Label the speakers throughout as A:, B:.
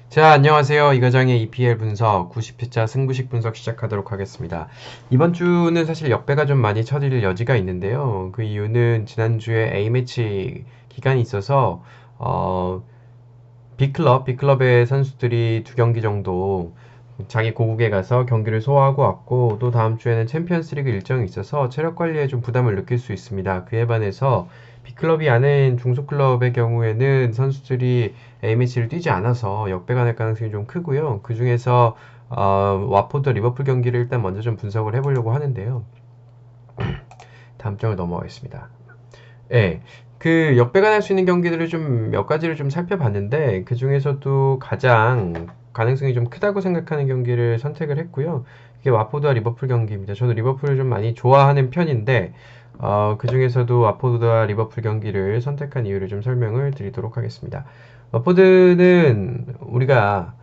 A: 자, 안녕하세요. 이과장의 EPL 분석, 90회차 승부식 분석 시작하도록 하겠습니다. 이번 주는 사실 역배가 좀 많이 쳐질 여지가 있는데요. 그 이유는 지난주에 A매치 기간이 있어서, 빅클럽의 선수들이 두 경기 정도 자기 고국에 가서 경기를 소화하고 왔고, 또 다음 주에는 챔피언스리그 일정이 있어서 체력 관리에 좀 부담을 느낄 수 있습니다. 그에 반해서 B클럽이 아닌 중소클럽의 경우에는 선수들이 A매치를 뛰지 않아서 역배가 날 가능성이 좀 크고요. 그 중에서 와포드 리버풀 경기를 일단 먼저 좀 분석을 해보려고 하는데요. 다음 장을 넘어가겠습니다. 예. 그 역배가 날 수 있는 경기들을 좀 몇 가지를 좀 살펴봤는데 그 중에서도 가장 가능성이 좀 크다고 생각하는 경기를 선택을 했고요. 이게 와포드와 리버풀 경기입니다. 저는 리버풀을 좀 많이 좋아하는 편인데 그 중에서도 와포드와 리버풀 경기를 선택한 이유를 좀 설명을 드리도록 하겠습니다. 와포드는 우리가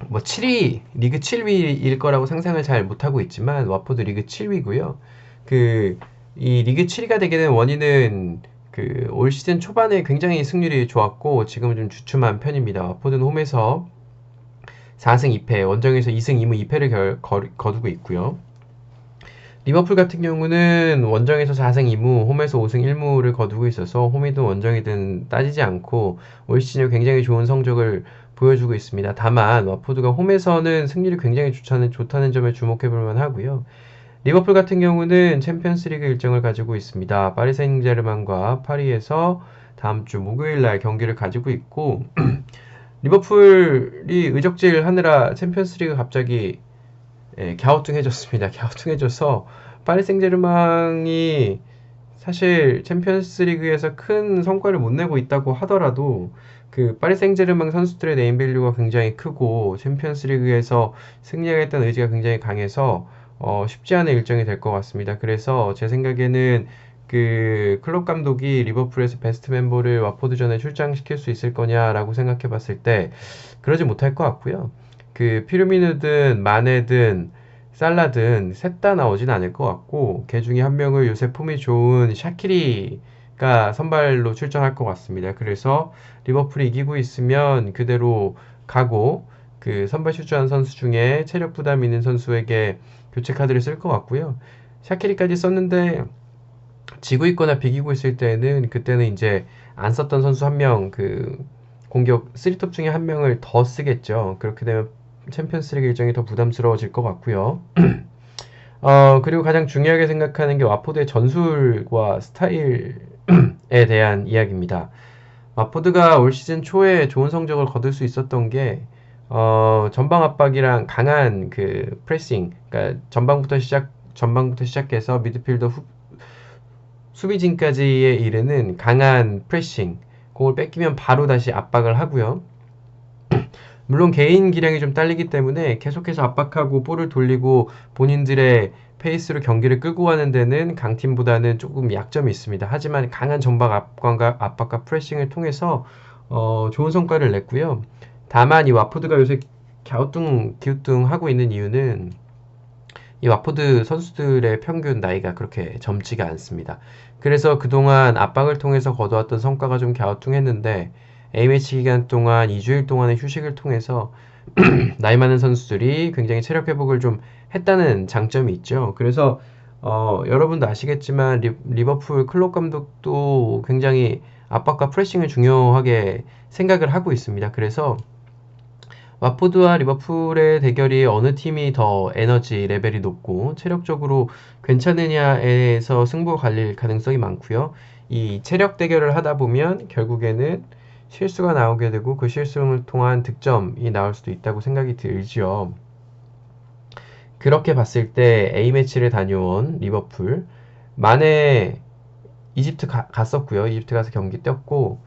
A: 뭐 7위, 리그 7위일 거라고 상상을 잘 못하고 있지만 와포드 리그 7위고요. 그 이 리그 7위가 되게 된 원인은 그 올 시즌 초반에 굉장히 승률이 좋았고 지금은 좀 주춤한 편입니다. 와포드는 홈에서 4승 2패, 원정에서 2승 2무 2패를 거두고 있고요. 리버풀 같은 경우는 원정에서 4승 2무, 홈에서 5승 1무를 거두고 있어서 홈이든 원정이든 따지지 않고 올 시즌에 굉장히 좋은 성적을 보여주고 있습니다. 다만 와포드가 홈에서는 승률이 굉장히 좋다는 점에 주목해 볼 만하고요. 리버풀 같은 경우는 챔피언스리그 일정을 가지고 있습니다. 파리 생제르맹과 파리에서 다음 주 목요일 날 경기를 가지고 있고 리버풀이 의적질 하느라 챔피언스리그 갑자기 갸우뚱해졌습니다. 갸우뚱해져서 파리 생제르맹이 사실 챔피언스 리그에서 큰 성과를 못 내고 있다고 하더라도 그 파리 생제르맹 선수들의 네임밸류가 굉장히 크고 챔피언스 리그에서 승리하겠다는 의지가 굉장히 강해서 쉽지 않은 일정이 될 것 같습니다. 그래서 제 생각에는 그 클럽 감독이 리버풀에서 베스트 멤버를 와포드전에 출장시킬 수 있을 거냐라고 생각해 봤을 때 그러지 못할 것 같고요. 그 피르미누든 마네든 살라든 셋 다 나오진 않을 것 같고 걔 중에 한 명을 요새 폼이 좋은 샤키리가 선발로 출전할 것 같습니다. 그래서 리버풀이 이기고 있으면 그대로 가고 그 선발 출전한 선수 중에 체력 부담 있는 선수에게 교체 카드를 쓸 것 같고요. 샤키리까지 썼는데 지고 있거나 비기고 있을 때는 그때는 이제 안 썼던 선수 한 명 그 공격 3톱 중에 한 명을 더 쓰겠죠. 그렇게 되면 챔피언스리그 일정이 더 부담스러워질 것 같고요. 그리고 가장 중요하게 생각하는 게 와포드의 전술과 스타일에 대한 이야기입니다. 와포드가 올 시즌 초에 좋은 성적을 거둘 수 있었던 게, 전방 압박이랑 강한 그 프레싱, 그러니까 전방부터 시작해서 미드필더 수비진까지의 이르는 강한 프레싱, 공을 뺏기면 바로 다시 압박을 하고요. 물론 개인 기량이 좀 딸리기 때문에 계속해서 압박하고 볼을 돌리고 본인들의 페이스로 경기를 끌고 가는 데는 강팀보다는 조금 약점이 있습니다. 하지만 강한 전방 압박과 프레싱을 통해서 좋은 성과를 냈고요. 다만 이 와포드가 요새 기우뚱 하고 있는 이유는 이 와포드 선수들의 평균 나이가 그렇게 젊지가 않습니다. 그래서 그동안 압박을 통해서 거두었던 성과가 좀 갸우뚱했는데 A매치 기간 동안 2주일 동안의 휴식을 통해서 나이 많은 선수들이 굉장히 체력 회복을 좀 했다는 장점이 있죠. 그래서 여러분도 아시겠지만 리버풀 클롭 감독도 굉장히 압박과 프레싱을 중요하게 생각을 하고 있습니다. 그래서 와포드와 리버풀의 대결이 어느 팀이 더 에너지 레벨이 높고 체력적으로 괜찮으냐에서 승부가 갈릴 가능성이 많고요. 이 체력 대결을 하다 보면 결국에는 실수가 나오게 되고 그 실수를 통한 득점이 나올 수도 있다고 생각이 들지요. 그렇게 봤을 때 A매치를 다녀온 리버풀 만에 이집트 갔었고요. 이집트 가서 경기 뛰었고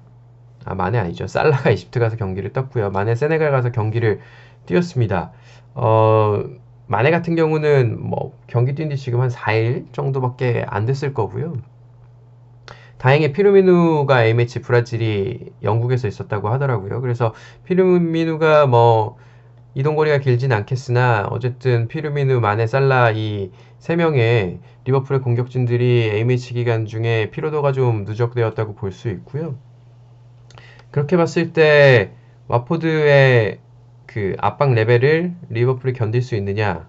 A: 마네 아니죠. 살라가 이집트 가서 경기를 떴고요. 마네 세네갈 가서 경기를 뛰었습니다. 어, 마네 같은 경우는 뭐 경기 뛴 지 지금 한 4일 정도밖에 안 됐을 거고요. 다행히 피르미누가 A매치 브라질이 영국에서 있었다고 하더라고요. 그래서 피르미누가 뭐 이동거리가 길진 않겠으나 어쨌든 피르미누, 마네, 살라 이 세 명의 리버풀의 공격진들이 A매치 기간 중에 피로도가 좀 누적되었다고 볼 수 있고요. 그렇게 봤을 때 와포드의 그 압박 레벨을 리버풀이 견딜 수 있느냐.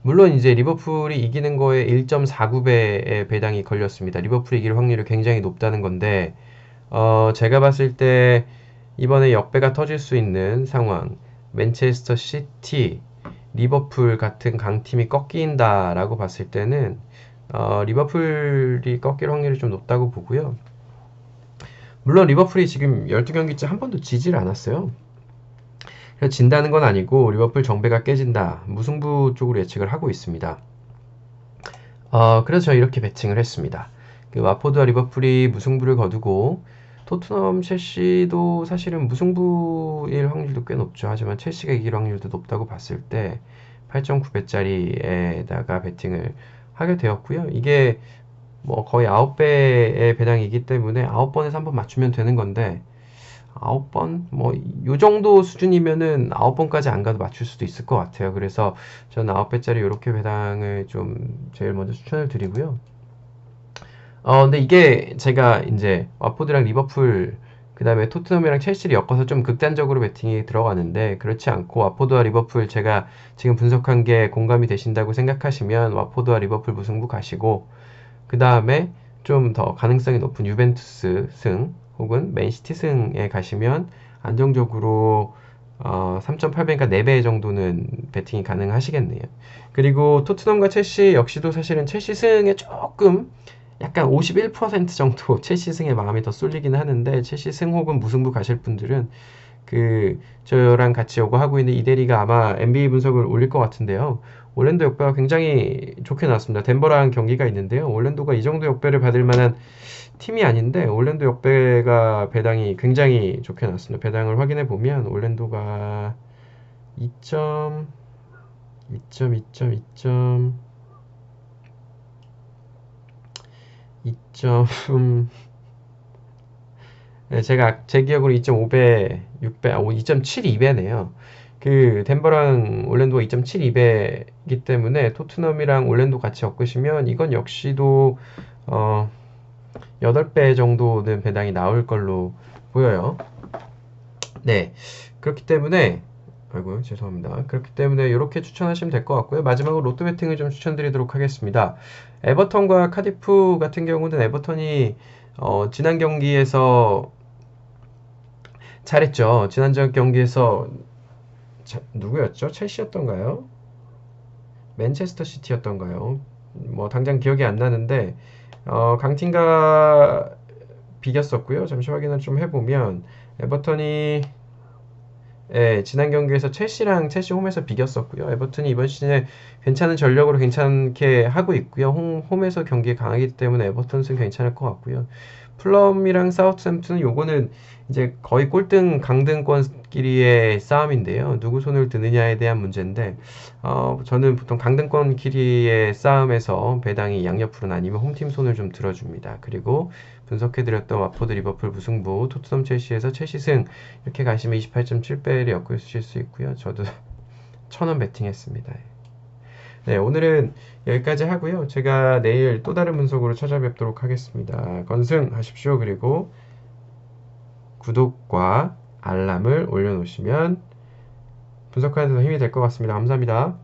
A: 물론 이제 리버풀이 이기는 거에 1.49배의 배당이 걸렸습니다. 리버풀이 이길 확률이 굉장히 높다는 건데, 제가 봤을 때 이번에 역배가 터질 수 있는 상황, 맨체스터 시티, 리버풀 같은 강팀이 꺾인다라고 봤을 때는 리버풀이 꺾일 확률이 좀 높다고 보고요. 물론 리버풀이 지금 12경기째 한 번도 지질 않았어요. 그래서 진다는 건 아니고 리버풀 정배가 깨진다. 무승부 쪽으로 예측을 하고 있습니다. 그래서 저는 이렇게 배팅을 했습니다. 그 와포드와 리버풀이 무승부를 거두고 토트넘, 첼시도 사실은 무승부일 확률도 꽤 높죠. 하지만 첼시가 이길 확률도 높다고 봤을 때 8.9배짜리에다가 배팅을 하게 되었고요. 이게 뭐 거의 9배의 배당이기 때문에 9번에서 한번 맞추면 되는 건데 9번? 뭐, 요 정도 수준이면은 9번까지 안 가도 맞출 수도 있을 것 같아요. 그래서 저는 9배짜리 이렇게 배당을 좀 제일 먼저 추천을 드리고요. 근데 이게 제가 이제 와포드랑 리버풀, 그 다음에 토트넘이랑 첼시를 엮어서 좀 극단적으로 배팅이 들어가는데, 그렇지 않고 와포드와 리버풀 제가 지금 분석한 게 공감이 되신다고 생각하시면 와포드와 리버풀 무승부 가시고, 그 다음에 좀 더 가능성이 높은 유벤투스 승 혹은 맨시티 승에 가시면 안정적으로 3.8배니까 4배 정도는 배팅이 가능하시겠네요. 그리고 토트넘과 첼시 역시도 사실은 첼시 승에 조금 약간 51% 정도 첼시 승에 마음이 더 쏠리긴 하는데 첼시 승 혹은 무승부 가실 분들은 그 저랑 같이 요거 하고 있는 이대리가 아마 NBA 분석을 올릴 것 같은데요. 올랜도 역배가 굉장히 좋게 나왔습니다. 덴버랑 경기가 있는데요. 올랜도가 이 정도 역배를 받을 만한 팀이 아닌데 올랜도 역배가 배당이 굉장히 좋게 나왔습니다. 배당을 확인해 보면 올랜도가 2점, 2점, 2점, 2점, 2점, 네, 제가 제 기억으로 2.5배, 6배, 2.72배네요. 그 덴버랑 올랜도가 2.72배이기 때문에 토트넘이랑 올랜도 같이 엮으시면 이건 역시도 8배 정도는 배당이 나올 걸로 보여요. 네. 그렇기 때문에 아이고 죄송합니다. 그렇기 때문에 이렇게 추천하시면 될 것 같고요. 마지막으로 로또 배팅을 좀 추천드리도록 하겠습니다. 에버턴과 카디프 같은 경우는 에버턴이 지난 경기에서 잘했죠. 지난 경기에서 누구였죠? 첼시였던가요? 맨체스터 시티였던가요? 뭐 당장 기억이 안 나는데 강팀과 비겼었고요. 잠시 확인을 좀 해보면 에버턴이 지난 경기에서 첼시랑 첼시 홈에서 비겼었고요. 에버튼이 이번 시즌에 괜찮은 전력으로 괜찮게 하고 있고요. 홈에서 경기에 강하기 때문에 에버튼 승 괜찮을 것 같고요. 플럼이랑 사우스햄пт은 요거는 이제 거의 꼴등 강등권끼리의 싸움인데요. 누구 손을 드느냐에 대한 문제인데 저는 보통 강등권끼리의 싸움에서 배당이 양옆으로 나뉘면 홈팀 손을 좀 들어줍니다. 그리고 분석해드렸던 와포드 리버풀 무승부, 토트넘 첼시에서 첼시 승 이렇게 가시면 28.7배를 엮으실 수 있고요. 저도 1000원 베팅했습니다. 네, 오늘은 여기까지 하고요. 제가 내일 또 다른 분석으로 찾아뵙도록 하겠습니다. 건승하십시오. 그리고 구독과 알람을 올려놓으시면 분석하는 데 힘이 될 것 같습니다. 감사합니다.